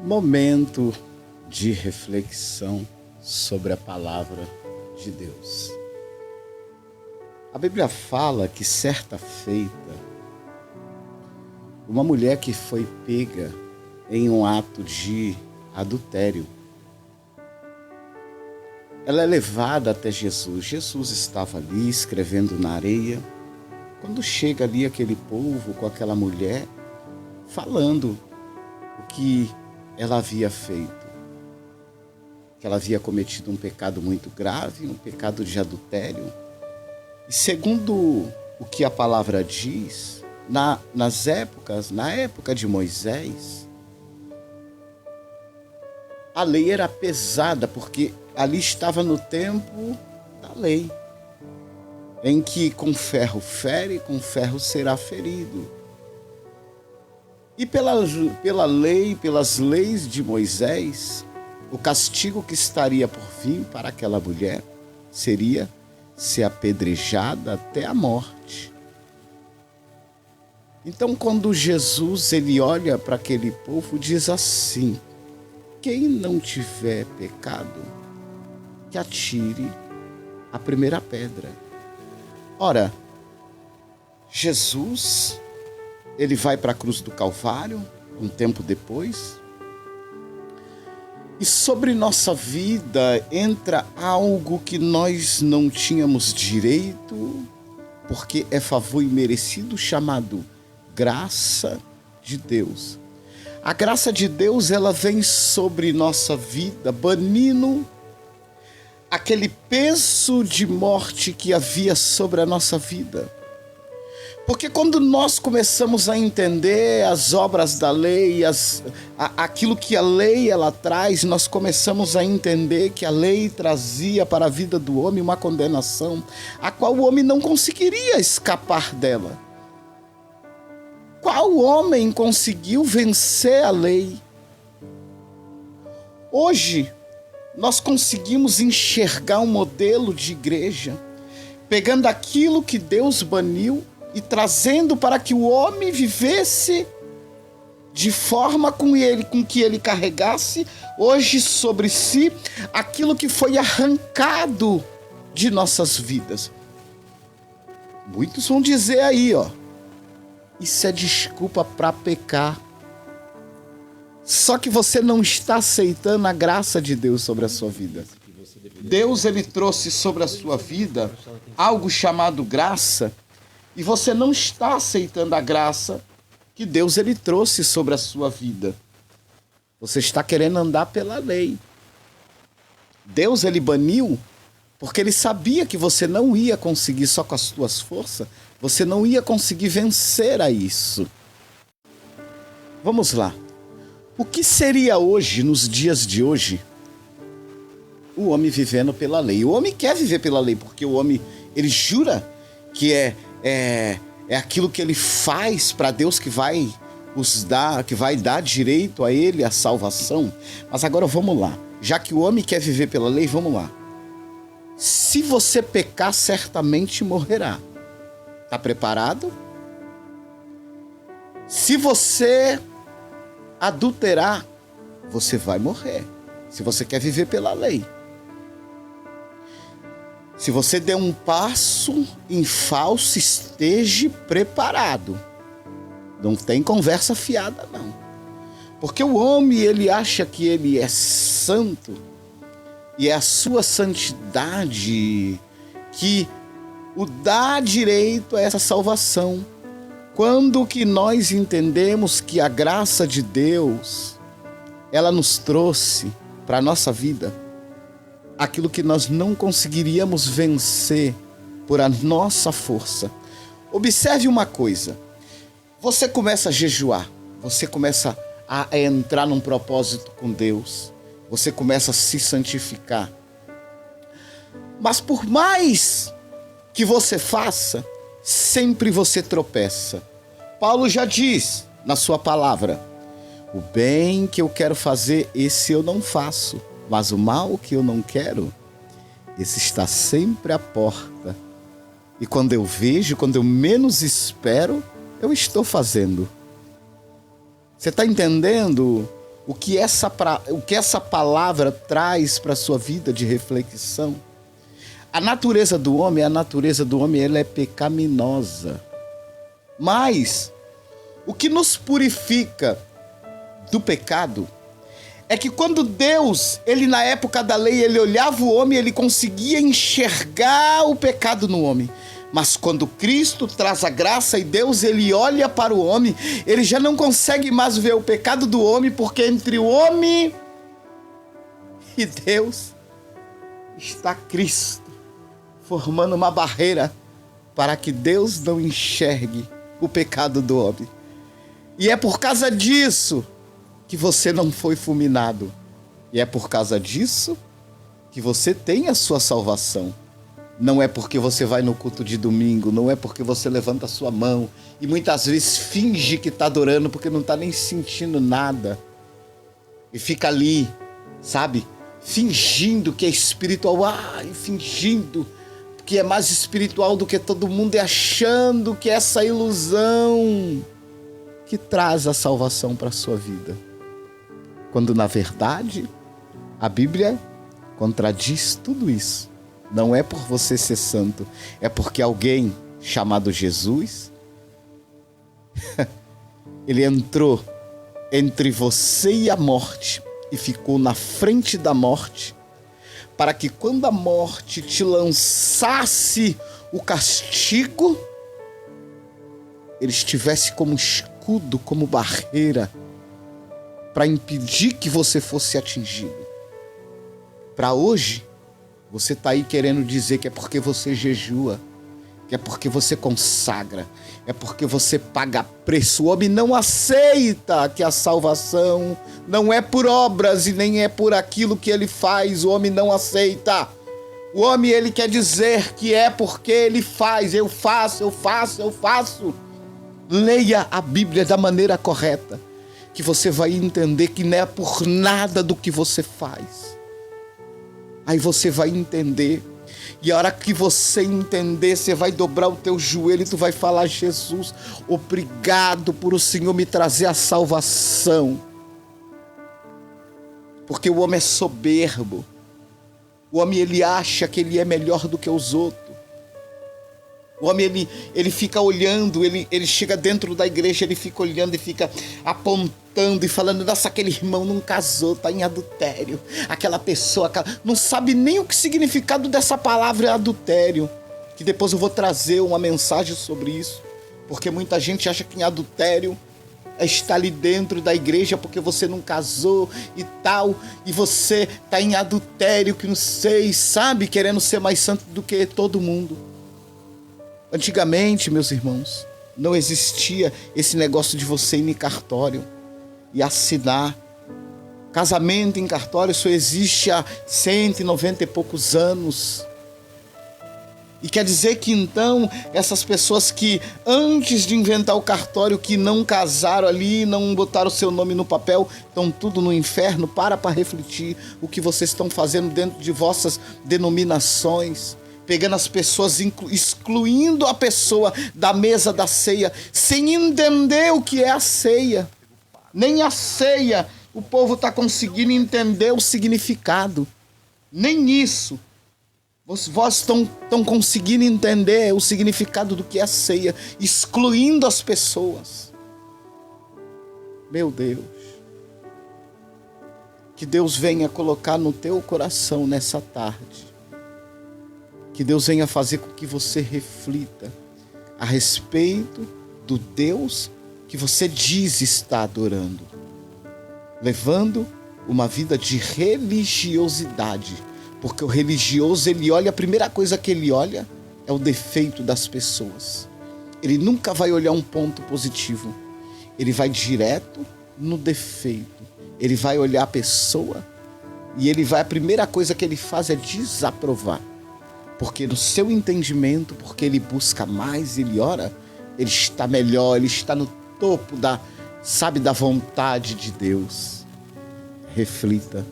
Momento de reflexão sobre a palavra de Deus. A Bíblia fala que certa feita, uma mulher que foi pega em um ato de adultério, ela é levada até Jesus. Jesus estava ali escrevendo na areia. Quando chega ali aquele povo com aquela mulher, falando o que ela havia feito, que ela havia cometido um pecado muito grave, um pecado de adultério. E segundo o que a palavra diz, na época de Moisés, a lei era pesada, porque ali estava no tempo da lei, em que com ferro fere, com ferro será ferido. E pela lei, pelas leis de Moisés, o castigo que estaria por vir para aquela mulher seria ser apedrejada até a morte. Então, quando Jesus ele olha para aquele povo, diz assim: quem não tiver pecado, que atire a primeira pedra. Ora, Jesus, ele vai para a cruz do Calvário, um tempo depois, e sobre nossa vida entra algo que nós não tínhamos direito, porque é favor imerecido, chamado graça de Deus. A graça de Deus, ela vem sobre nossa vida, banindo aquele peso de morte que havia sobre a nossa vida. Porque quando nós começamos a entender as obras da lei, aquilo que a lei ela traz, nós começamos a entender que a lei trazia para a vida do homem uma condenação, a qual o homem não conseguiria escapar dela. Qual homem conseguiu vencer a lei? Hoje, nós conseguimos enxergar um modelo de igreja, pegando aquilo que Deus baniu e trazendo para que o homem vivesse de forma com que ele carregasse hoje sobre si aquilo que foi arrancado de nossas vidas. Muitos vão dizer aí, isso é desculpa para pecar. Só que você não está aceitando a graça de Deus sobre a sua vida. Deus ele trouxe sobre a sua vida algo chamado graça, e você não está aceitando a graça que Deus ele trouxe sobre a sua vida. Você está querendo andar pela lei. Deus ele baniu porque ele sabia que você não ia conseguir só com as suas forças, você não ia conseguir vencer a isso. Vamos lá. O que seria hoje, nos dias de hoje, o homem vivendo pela lei? O homem quer viver pela lei, porque o homem, ele jura que é aquilo que ele faz para Deus que vai dar direito a ele a salvação. Mas agora vamos lá. Já que o homem quer viver pela lei, vamos lá. Se você pecar, certamente morrerá. Está preparado? Se você adulterar, você vai morrer. Se você quer viver pela lei. Se você der um passo em falso, esteja preparado. Não tem conversa fiada, não. Porque o homem, ele acha que ele é santo, e é a sua santidade que o dá direito a essa salvação. Quando que nós entendemos que a graça de Deus, ela nos trouxe para a nossa vida aquilo que nós não conseguiríamos vencer por a nossa força. Observe uma coisa. Você começa a jejuar, você começa a entrar num propósito com Deus, você começa a se santificar. Mas por mais que você faça, sempre você tropeça. Paulo já diz na sua palavra: o bem que eu quero fazer, esse eu não faço. Mas o mal que eu não quero, esse está sempre à porta. E quando eu vejo, quando eu menos espero, eu estou fazendo. Você está entendendo o que essa palavra traz para a sua vida de reflexão. A natureza do homem ela é pecaminosa. Mas o que nos purifica do pecado é que quando Deus, ele na época da lei, ele olhava o homem, ele conseguia enxergar o pecado no homem. Mas quando Cristo traz a graça e Deus, ele olha para o homem, ele já não consegue mais ver o pecado do homem, porque entre o homem e Deus está Cristo, formando uma barreira para que Deus não enxergue o pecado do homem. E é por causa disso que você não foi fulminado. E é por causa disso que você tem a sua salvação. Não é porque você vai no culto de domingo, não é porque você levanta a sua mão e muitas vezes finge que está adorando porque não está nem sentindo nada. E fica ali, sabe? Fingindo que é espiritual, e fingindo que é mais espiritual do que todo mundo e achando que essa ilusão que traz a salvação para a sua vida. Quando na verdade a Bíblia contradiz tudo isso. Não é por você ser santo, é porque alguém chamado Jesus, ele entrou entre você e a morte e ficou na frente da morte, para que quando a morte te lançasse o castigo, ele estivesse como escudo, como barreira, para impedir que você fosse atingido. Para hoje, você está aí querendo dizer que é porque você jejua, que é porque você consagra, é porque você paga preço. O homem não aceita que a salvação não é por obras e nem é por aquilo que ele faz. O homem não aceita. O homem, ele quer dizer que é porque ele faz. Eu faço. Leia a Bíblia da maneira correta, que você vai entender que não é por nada do que você faz. Aí você vai entender. E a hora que você entender, você vai dobrar o teu joelho e tu vai falar: Jesus, obrigado por o Senhor me trazer a salvação. Porque o homem é soberbo. O homem, ele acha que ele é melhor do que os outros. O homem, ele fica olhando, ele chega dentro da igreja, ele fica olhando e fica apontando e falando: nossa, aquele irmão não casou, está em adultério. Aquela pessoa não sabe nem o que significado dessa palavra é adultério. Que depois eu vou trazer uma mensagem sobre isso. Porque muita gente acha que em adultério é estar ali dentro da igreja porque você não casou e tal. E você está em adultério, que não sei, sabe? Querendo ser mais santo do que todo mundo. Antigamente, meus irmãos, não existia esse negócio de você ir em cartório e assinar. Casamento em cartório só existe há 190 e poucos anos. E quer dizer que então, essas pessoas que antes de inventar o cartório, que não casaram ali, não botaram o seu nome no papel, estão tudo no inferno. Para refletir o que vocês estão fazendo dentro de vossas denominações. Pegando as pessoas, excluindo a pessoa da mesa da ceia, sem entender o que é a ceia. Nem a ceia o povo está conseguindo entender o significado. Nem isso. Vós estão conseguindo entender o significado do que é a ceia, excluindo as pessoas. Meu Deus. Que Deus venha colocar no teu coração nessa tarde. Que Deus venha fazer com que você reflita a respeito do Deus que você diz estar adorando, levando uma vida de religiosidade, porque o religioso, ele olha, a primeira coisa que ele olha é o defeito das pessoas. Ele nunca vai olhar um ponto positivo, ele vai direto no defeito. Ele vai olhar a pessoa e a primeira coisa que ele faz é desaprovar. Porque no seu entendimento, porque ele busca mais, ele ora, ele está melhor, ele está no topo da vontade de Deus. Reflita.